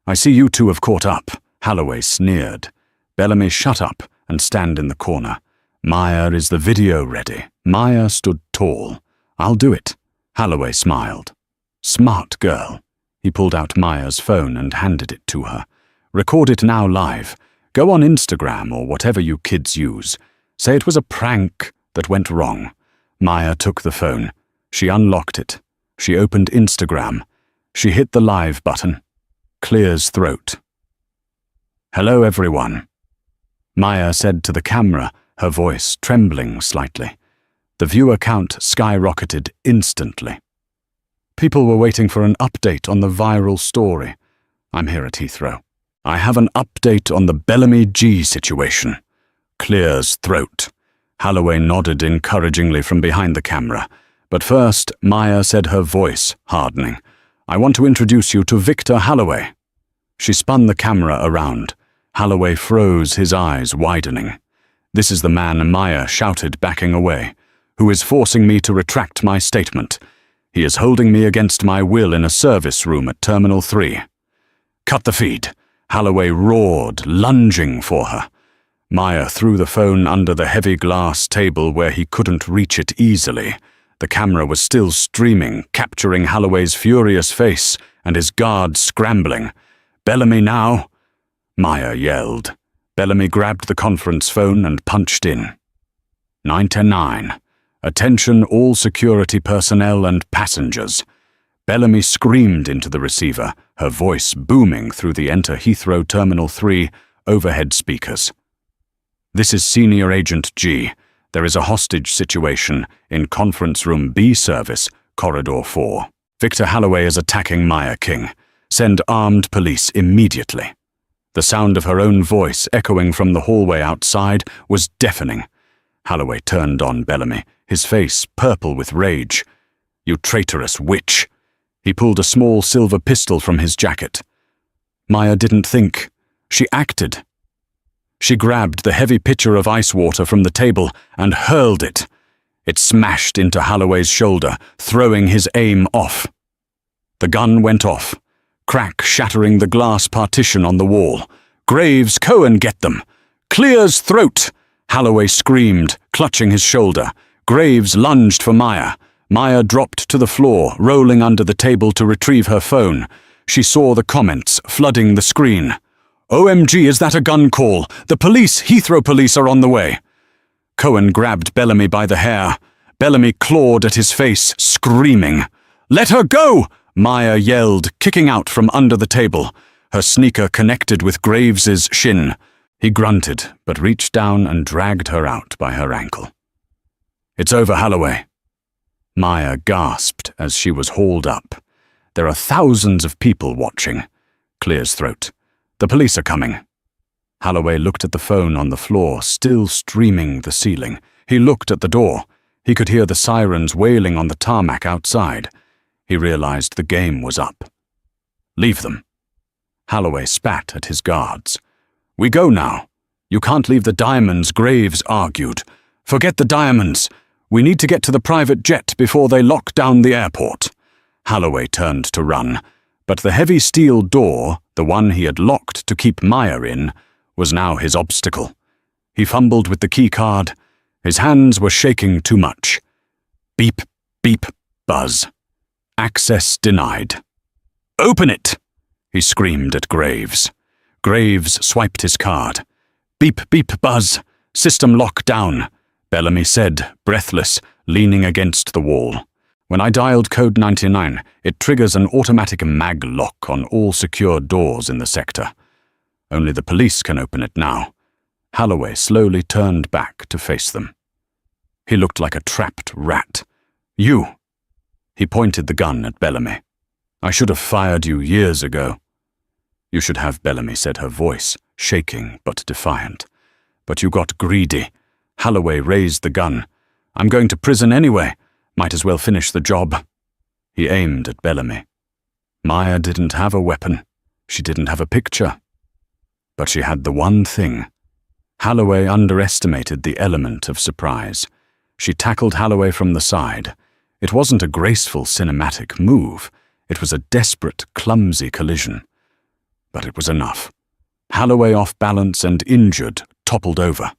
"I see you two have caught up," Holloway sneered. "Bellamy, shut up and stand in the corner. Maya, is the video ready?" Maya stood tall. "I'll do it." Holloway smiled. "Smart girl." He pulled out Maya's phone and handed it to her. "Record it now live. Go on Instagram or whatever you kids use. Say it was a prank that went wrong." Maya took the phone. She unlocked it. She opened Instagram. She hit the live button. Clear's throat. "Hello, everyone," Maya said to the camera, her voice trembling slightly. The viewer count skyrocketed instantly. People were waiting for an update on the viral story. "I'm here at Heathrow. I have an update on the Bellamy G situation." Clear's throat. Holloway nodded encouragingly from behind the camera. "But first," Maya said, her voice hardening, "I want to introduce you to Victor Holloway." She spun the camera around. Holloway froze, his eyes widening. "This is the man," Maya shouted, backing away, "who is forcing me to retract my statement. He is holding me against my will in a service room at Terminal 3. Cut the feed. Holloway roared, lunging for her. Maya threw the phone under the heavy glass table where he couldn't reach it easily. The camera was still streaming, capturing Holloway's furious face and his guard scrambling. "Bellamy now!" Maya yelled. Bellamy grabbed the conference phone and punched in. 910-9. Attention all security personnel and passengers. Bellamy screamed into the receiver, her voice booming through the Enter Heathrow Terminal 3 overhead speakers. "This is Senior Agent G. There is a hostage situation in Conference Room B Service, Corridor 4. Victor Holloway is attacking Maya King. Send armed police immediately." The sound of her own voice echoing from the hallway outside was deafening. Holloway turned on Bellamy, his face purple with rage. "You traitorous witch!" He pulled a small silver pistol from his jacket. Maya didn't think. She acted. She grabbed the heavy pitcher of ice water from the table and hurled it. It smashed into Holloway's shoulder, throwing his aim off. The gun went off, crack shattering the glass partition on the wall. "Graves, Cohen, get them! Clear's throat!" Holloway screamed, clutching his shoulder. Graves lunged for Maya. Maya dropped to the floor, rolling under the table to retrieve her phone. She saw the comments flooding the screen. "OMG, is that a gun call? The police, Heathrow police, are on the way." Cohen grabbed Bellamy by the hair. Bellamy clawed at his face, screaming. "Let her go!" Maya yelled, kicking out from under the table. Her sneaker connected with Graves's shin. He grunted, but reached down and dragged her out by her ankle. "It's over, Holloway." Maya gasped as she was hauled up. "There are thousands of people watching." Clear's throat. "The police are coming." Holloway looked at the phone on the floor, still streaming the ceiling. He looked at the door. He could hear the sirens wailing on the tarmac outside. He realized the game was up. "Leave them." Holloway spat at his guards. "We go now." "You can't leave the diamonds," Graves argued. "Forget the diamonds. We need to get to the private jet before they lock down the airport." Holloway turned to run, but the heavy steel door, the one he had locked to keep Maya in, was now his obstacle. He fumbled with the key card. His hands were shaking too much. Beep, beep, buzz. Access denied. "Open it!" he screamed at Graves. Graves swiped his card. "Beep, beep, buzz. System lock down," Bellamy said, breathless, leaning against the wall. "When I dialed code 99, it triggers an automatic mag lock on all secure doors in the sector. Only the police can open it now." Holloway slowly turned back to face them. He looked like a trapped rat. "You!" He pointed the gun at Bellamy. "I should have fired you years ago." "You should have," Bellamy said, her voice shaking but defiant. "But you got greedy." Holloway raised the gun. "I'm going to prison anyway. Might as well finish the job." He aimed at Bellamy. Maya didn't have a weapon. She didn't have a picture. But she had the one thing. Holloway underestimated the element of surprise. She tackled Holloway from the side. It wasn't a graceful cinematic move. It was a desperate, clumsy collision. But it was enough. Holloway, off balance and injured, toppled over.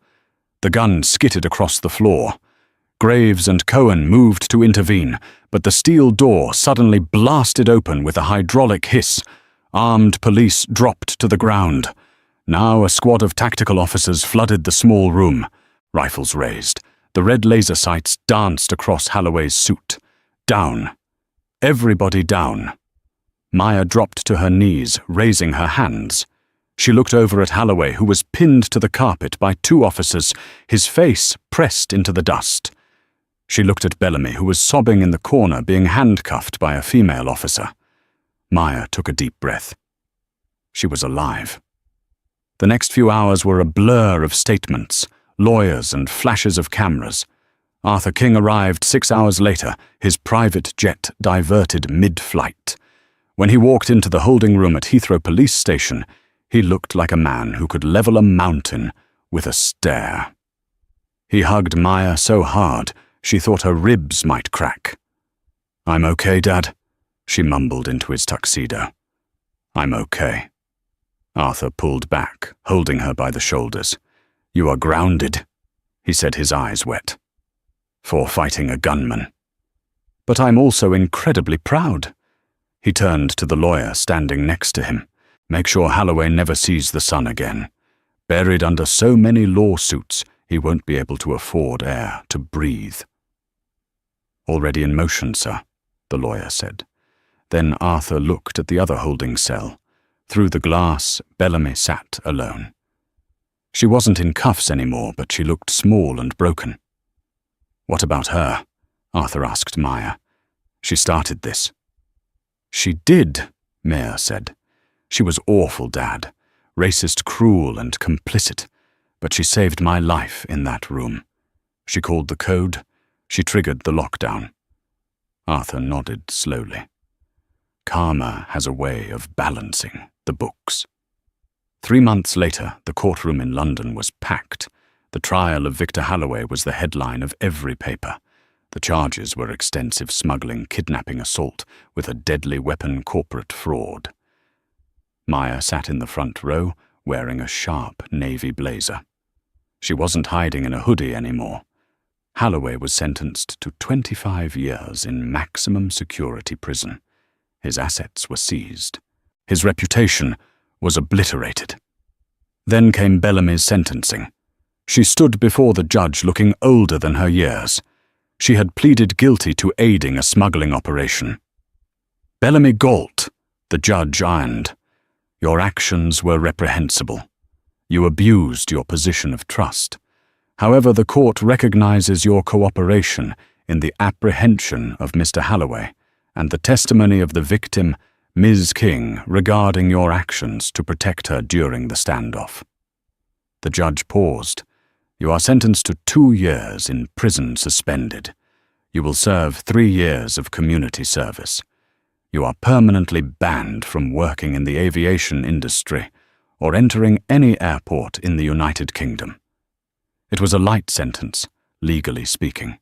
The gun skittered across the floor. Graves and Cohen moved to intervene, but the steel door suddenly blasted open with a hydraulic hiss. Armed police dropped to the ground. Now a squad of tactical officers flooded the small room. Rifles raised. The red laser sights danced across Holloway's suit. Down. Everybody down. Maya dropped to her knees, raising her hands. She looked over at Holloway, who was pinned to the carpet by two officers, his face pressed into the dust. She looked at Bellamy, who was sobbing in the corner, being handcuffed by a female officer. Maya took a deep breath. She was alive. The next few hours were a blur of statements, lawyers and flashes of cameras. Arthur King arrived 6 hours later, his private jet diverted mid-flight. When he walked into the holding room at Heathrow Police Station, he looked like a man who could level a mountain with a stare. He hugged Maya so hard she thought her ribs might crack. "I'm okay, Dad," she mumbled into his tuxedo. "I'm okay." Arthur pulled back, holding her by the shoulders. "You are grounded," he said, his eyes wet. "For fighting a gunman." "But I'm also incredibly proud." He turned to the lawyer standing next to him. "Make sure Holloway never sees the sun again. Buried under so many lawsuits, he won't be able to afford air to breathe." "Already in motion, sir," the lawyer said. Then Arthur looked at the other holding cell. Through the glass, Bellamy sat alone. She wasn't in cuffs anymore, but she looked small and broken. "What about her?" Arthur asked Maya. "She started this." "She did," Maya said. "She was awful, Dad. Racist, cruel, and complicit. But she saved my life in that room. She called the code. She triggered the lockdown." Arthur nodded slowly. Karma has a way of balancing the books. 3 months later, the courtroom in London was packed. The trial of Victor Holloway was the headline of every paper. The charges were extensive smuggling, kidnapping, assault with a deadly weapon, corporate fraud. Maya sat in the front row, wearing a sharp navy blazer. She wasn't hiding in a hoodie anymore. Holloway was sentenced to 25 years in maximum security prison. His assets were seized. His reputation was obliterated. Then came Bellamy's sentencing. She stood before the judge looking older than her years. She had pleaded guilty to aiding a smuggling operation. "Bellamy Galt," the judge ironed. "Your actions were reprehensible. You abused your position of trust. However, the court recognizes your cooperation in the apprehension of Mr. Holloway and the testimony of the victim, Ms. King, regarding your actions to protect her during the standoff." The judge paused. "You are sentenced to 2 years in prison suspended. You will serve 3 years of community service. You are permanently banned from working in the aviation industry or entering any airport in the United Kingdom." It was a light sentence, legally speaking.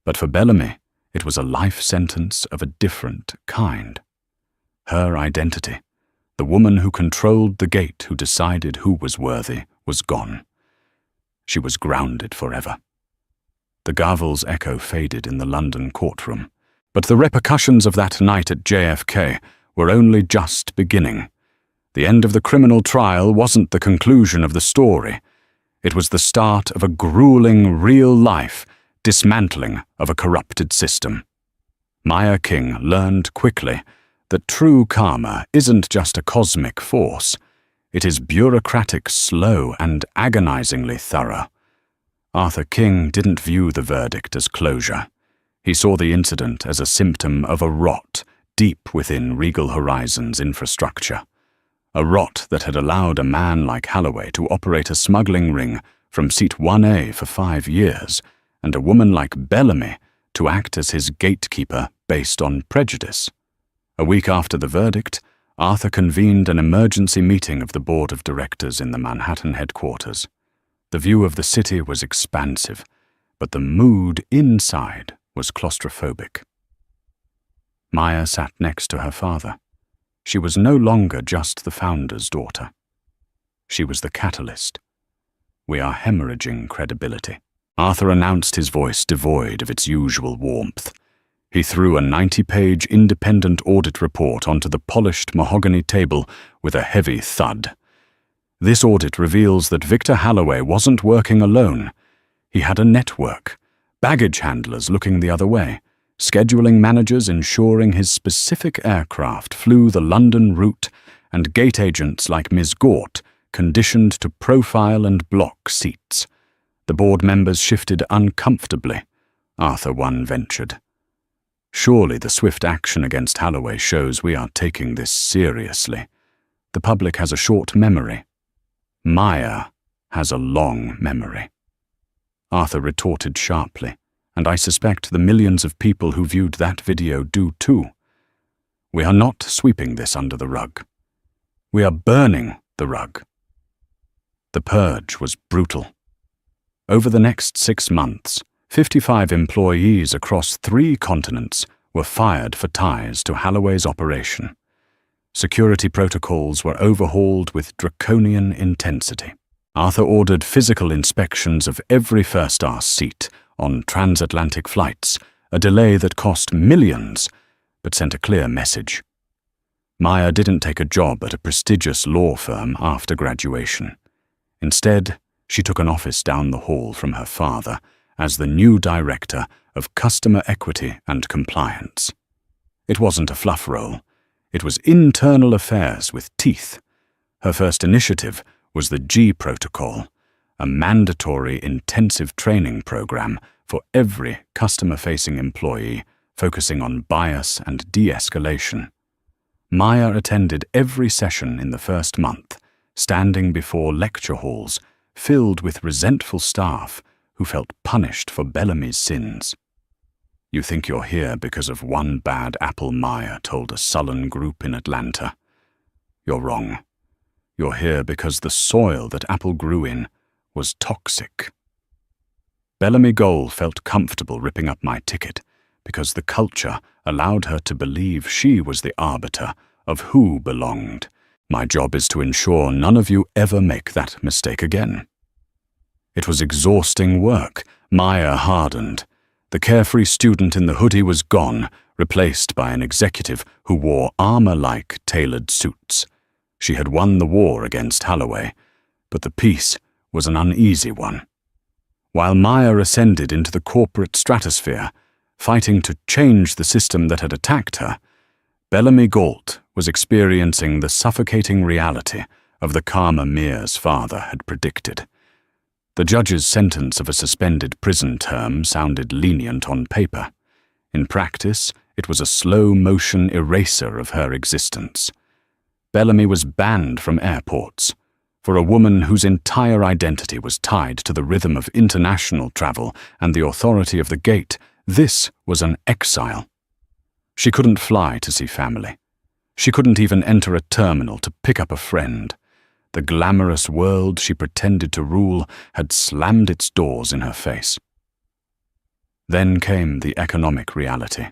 But for Bellamy, it was a life sentence of a different kind. Her identity, the woman who controlled the gate, who decided who was worthy, was gone. She was grounded forever. The gavel's echo faded in the London courtroom, but the repercussions of that night at JFK were only just beginning. The end of the criminal trial wasn't the conclusion of the story. It was the start of a grueling, real-life dismantling of a corrupted system. Maya King learned quickly that true karma isn't just a cosmic force. It is bureaucratic, slow, and agonizingly thorough. Arthur King didn't view the verdict as closure. He saw the incident as a symptom of a rot deep within Regal Horizons' infrastructure. A rot that had allowed a man like Holloway to operate a smuggling ring from seat 1A for 5 years, and a woman like Bellamy to act as his gatekeeper based on prejudice. A week after the verdict, Arthur convened an emergency meeting of the board of directors in the Manhattan headquarters. The view of the city was expansive, but the mood inside was claustrophobic. Maya sat next to her father. She was no longer just the founder's daughter. She was the catalyst. "We are hemorrhaging credibility." Arthur announced, his voice devoid of its usual warmth. He threw a 90-page independent audit report onto the polished mahogany table with a heavy thud. This audit reveals that Victor Holloway wasn't working alone. He had a network, baggage handlers looking the other way, scheduling managers ensuring his specific aircraft flew the London route, and gate agents like Ms. Gort conditioned to profile and block seats. The board members shifted uncomfortably. Arthur One ventured. "Surely the swift action against Holloway shows we are taking this seriously. The public has a short memory. Maya has a long memory." Arthur retorted sharply, and I suspect the millions of people who viewed that video do too. "We are not sweeping this under the rug. We are burning the rug." The purge was brutal. Over the next 6 months, 55 employees across 3 continents were fired for ties to Holloway's operation. Security protocols were overhauled with draconian intensity. Arthur ordered physical inspections of every first-class seat on transatlantic flights, a delay that cost millions, but sent a clear message. Maya didn't take a job at a prestigious law firm after graduation. Instead, she took an office down the hall from her father as the new director of Customer Equity and Compliance. It wasn't a fluff role. It was internal affairs with teeth. Her first initiative was the G Protocol, a mandatory intensive training program for every customer-facing employee, focusing on bias and de-escalation. Maya attended every session in the first month, standing before lecture halls filled with resentful staff who felt punished for Bellamy's sins. "You think you're here because of one bad apple," Maya told a sullen group in Atlanta. "You're wrong. You're here because the soil that apple grew in was toxic." Bellamy Gold felt comfortable ripping up my ticket because the culture allowed her to believe she was the arbiter of who belonged. My job is to ensure none of you ever make that mistake again. It was exhausting work. Maya hardened. The carefree student in the hoodie was gone, replaced by an executive who wore armor-like tailored suits. She had won the war against Holloway, but the peace was an uneasy one. While Maya ascended into the corporate stratosphere, fighting to change the system that had attacked her, Bellamy Galt was experiencing the suffocating reality of the karma Mears' father had predicted. The judge's sentence of a suspended prison term sounded lenient on paper. In practice, it was a slow-motion eraser of her existence. Bellamy was banned from airports. For a woman whose entire identity was tied to the rhythm of international travel and the authority of the gate, this was an exile. She couldn't fly to see family. She couldn't even enter a terminal to pick up a friend. The glamorous world she pretended to rule had slammed its doors in her face. Then came the economic reality.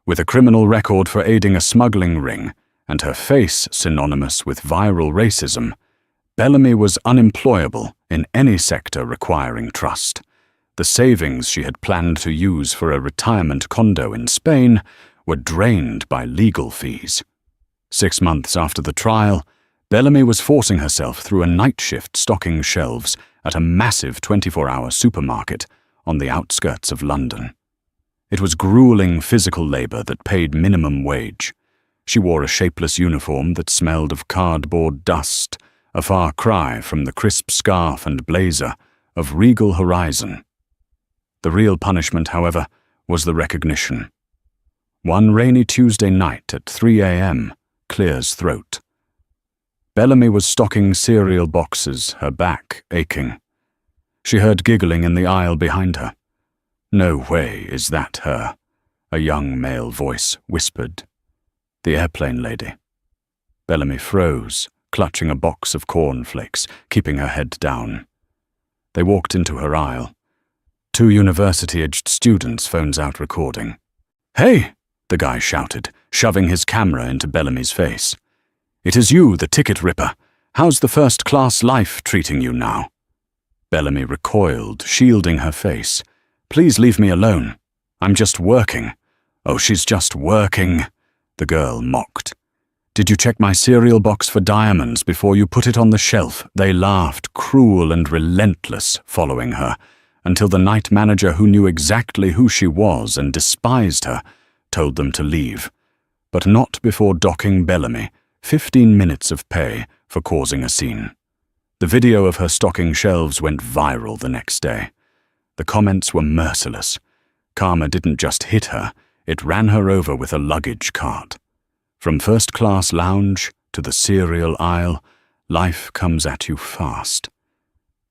With a criminal record for aiding a smuggling ring and her face synonymous with viral racism, Bellamy was unemployable in any sector requiring trust. The savings she had planned to use for a retirement condo in Spain were drained by legal fees. 6 months after the trial, Bellamy was forcing herself through a night shift stocking shelves at a massive 24-hour supermarket on the outskirts of London. It was grueling physical labor that paid minimum wage. She wore a shapeless uniform that smelled of cardboard dust, a far cry from the crisp scarf and blazer of Regal Horizon. The real punishment, however, was the recognition. One rainy Tuesday night at 3 a.m. Clear's throat. Bellamy was stocking cereal boxes, her back aching. She heard giggling in the aisle behind her. "No way is that her," a young male voice whispered. "The airplane lady." Bellamy froze, clutching a box of cornflakes, keeping her head down. They walked into her aisle. 2 university-aged students, phones out recording. "Hey!" the guy shouted, shoving his camera into Bellamy's face. "It is you, the ticket ripper. How's the first-class life treating you now?" Bellamy recoiled, shielding her face. "Please leave me alone. I'm just working." "Oh, she's just working," the girl mocked. "Did you check my cereal box for diamonds before you put it on the shelf?" They laughed, cruel and relentless, following her, until the night manager, who knew exactly who she was and despised her, told them to leave. But not before docking Bellamy 15 minutes of pay for causing a scene. The video of her stocking shelves went viral the next day. The comments were merciless. Karma didn't just hit her, it ran her over with a luggage cart. From first-class lounge to the cereal aisle, life comes at you fast.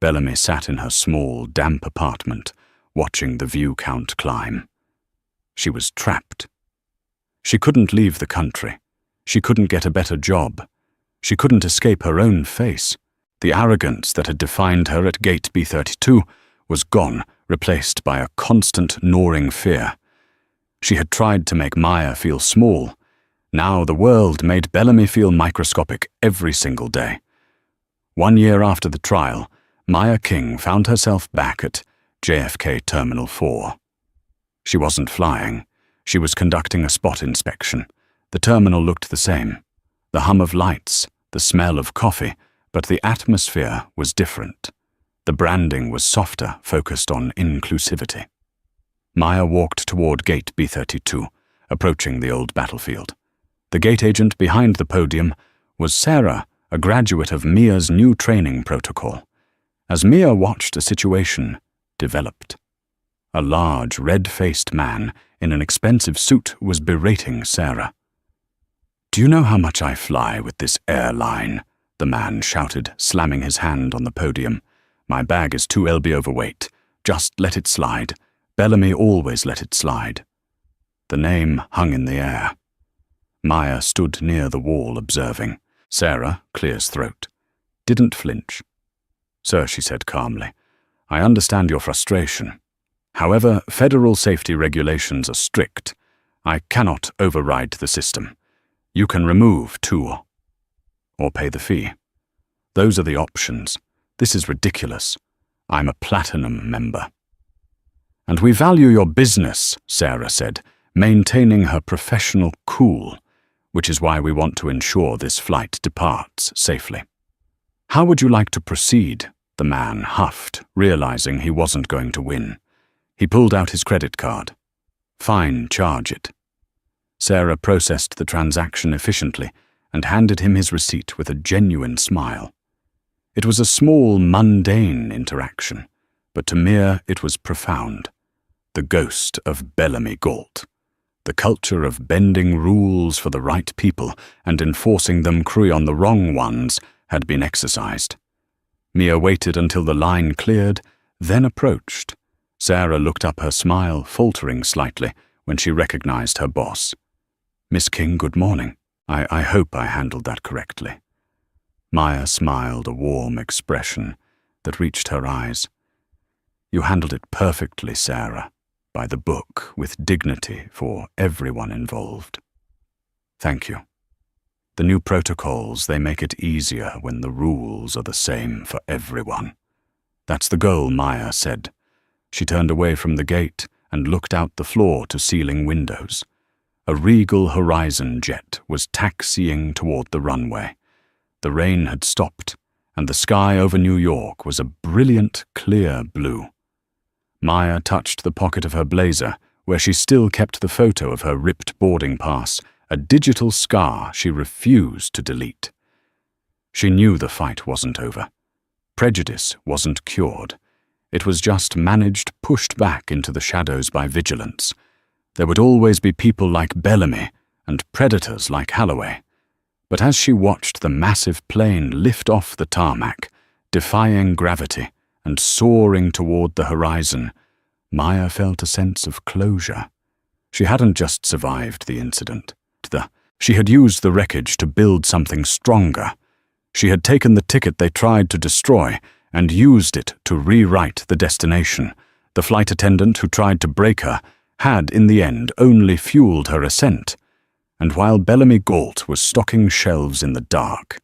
Bellamy sat in her small, damp apartment, watching the view count climb. She was trapped. She couldn't leave the country. She couldn't get a better job. She couldn't escape her own face. The arrogance that had defined her at Gate B32 was gone, replaced by a constant gnawing fear. She had tried to make Maya feel small. Now the world made Bellamy feel microscopic every single day. 1 year after the trial, Maya King found herself back at JFK Terminal 4. She wasn't flying. She was conducting a spot inspection. The terminal looked the same. The hum of lights, the smell of coffee, but the atmosphere was different. The branding was softer, focused on inclusivity. Maya walked toward gate B32, approaching the old battlefield. The gate agent behind the podium was Sarah, a graduate of Mia's new training protocol. As Mia watched, a situation developed. A large, red-faced man in an expensive suit was berating Sarah. "Do you know how much I fly with this airline?" the man shouted, slamming his hand on the podium. "My bag is 2 lb overweight. Just let it slide. Bellamy always let it slide." The name hung in the air. Maya stood near the wall observing. Sarah, clear's throat, didn't flinch. "Sir," she said calmly, "I understand your frustration. However, federal safety regulations are strict. I cannot override the system. You can remove 2 or pay the fee. Those are the options. This is ridiculous. I'm a platinum member." "And we value your business," Sarah said, maintaining her professional cool, which is why we want to ensure this flight departs safely. "How would you like to proceed?" the man huffed, realizing he wasn't going to win. He pulled out his credit card. "Fine, charge it." Sarah processed the transaction efficiently and handed him his receipt with a genuine smile. It was a small, mundane interaction, but to Mia it was profound. The ghost of Bellamy Galt. The culture of bending rules for the right people and enforcing them on the wrong ones had been exercised. Mia waited until the line cleared, then approached. Sarah looked up, her smile faltering slightly when she recognized her boss. "Miss King, good morning. I hope I handled that correctly." Maya smiled, a warm expression that reached her eyes. "You handled it perfectly, Sarah. By the book, with dignity for everyone involved." "Thank you. The new protocols, they make it easier when the rules are the same for everyone." "That's the goal," Maya said. She turned away from the gate and looked out the floor-to-ceiling windows. A regal Horizon jet was taxiing toward the runway. The rain had stopped, and the sky over New York was a brilliant, clear blue. Maya touched the pocket of her blazer, where she still kept the photo of her ripped boarding pass, a digital scar she refused to delete. She knew the fight wasn't over. Prejudice wasn't cured. It was just managed, pushed back into the shadows by vigilance. There would always be people like Bellamy and predators like Holloway. But as she watched the massive plane lift off the tarmac, defying gravity and soaring toward the horizon, Maya felt a sense of closure. She hadn't just survived the incident. She had used the wreckage to build something stronger. She had taken the ticket they tried to destroy and used it to rewrite the destination. The flight attendant who tried to break her had, in the end, only fueled her ascent. And while Bellamy Galt was stocking shelves in the dark,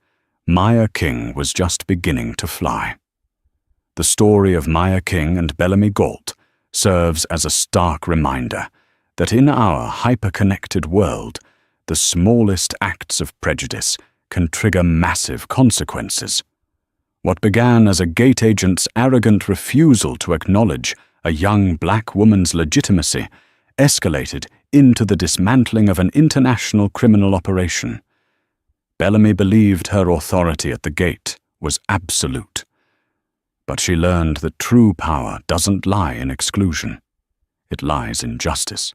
Maya King was just beginning to fly. The story of Maya King and Bellamy Galt serves as a stark reminder that in our hyper-connected world, the smallest acts of prejudice can trigger massive consequences. What began as a gate agent's arrogant refusal to acknowledge a young black woman's legitimacy escalated into the dismantling of an international criminal operation. Bellamy believed her authority at the gate was absolute. But she learned that true power doesn't lie in exclusion. It lies in justice.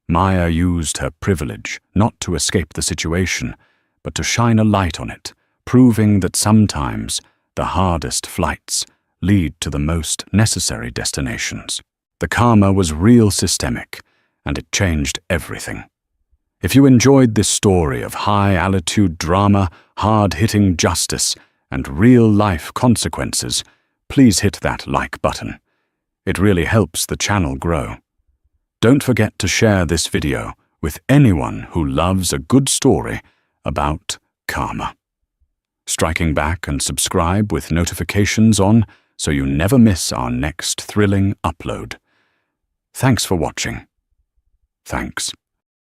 Maya used her privilege not to escape the situation, but to shine a light on it, proving that sometimes the hardest flights lead to the most necessary destinations. The karma was real systemic, and it changed everything. If you enjoyed this story of high-altitude drama, hard-hitting justice, and real-life consequences, please hit that like button. It really helps the channel grow. Don't forget to share this video with anyone who loves a good story about karma. Striking back and subscribe with notifications on so you never miss our next thrilling upload. Thanks for watching. Thanks.